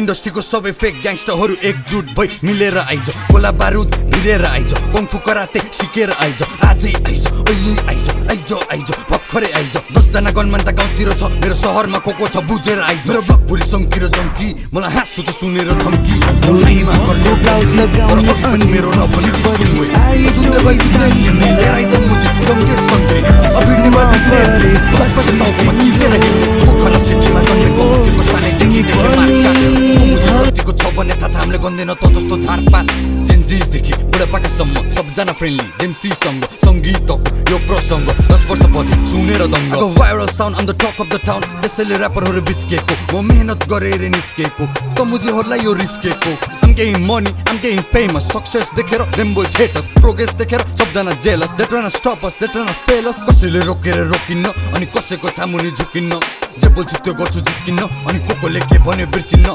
इन्डस्ट्रीको सबै फेक ग्याङ्स्टरहरू एकजुट भई मिलेर आइज गोला बारुद भिरेर आइज कङ्फु कराते सिकेर आइज आजै आइज अहिले आइज आइज आइज भर्खरै आइज 10 जना गनमान त गाउँतिर छ मेरो सहरमा को छ बुझेर आइज मेरो ब्लक पुरी सङ्किर जङ्की मलाई हाँसु त सुनेर धम्की लाइनमा गर्ने ब्लाउज लगाउने अनि मेरो नभनी सुन्वे जुन्ने भई जुन्ने जुन्ने लिएर आइज मुझे जङ्गे सन्दै अभिने बाटो प्लेयर भक्कस टाउकोमा किचेर पोखरा सिटीमा जन्मेको हुर्केको सानैदेखि देखे मार्का मुझको छ भने थाहा छ हामीले गन्दैन त जस्तो झारपात जेन्जिसदेखि बुढापाकासम्म सबजना फ्रेन्डली जेम्सीसँग सङ्गीतको यो प्रसङ्ग 10 वर्ष पछि सुनेर दङ्ग viral sound on the talk of the town त्यसैले ऱ्यापरहरू बिचकेको म मेहनत गरेर निस्केको त मुझेहरूलाई यो रिस्केको I'm getting money, I'm getting famous Success देखेर them boys hate us Progress देखेर सबजना jealous They tryna stop us, they tryna fail us कसैले रोकेर रोकिन्न अनि कसैको सामुनि झुकिन्न जे बोल्छु त्यो गर्छु जिस्किन्न अनि कोले के भन्यो बिर्सिन्न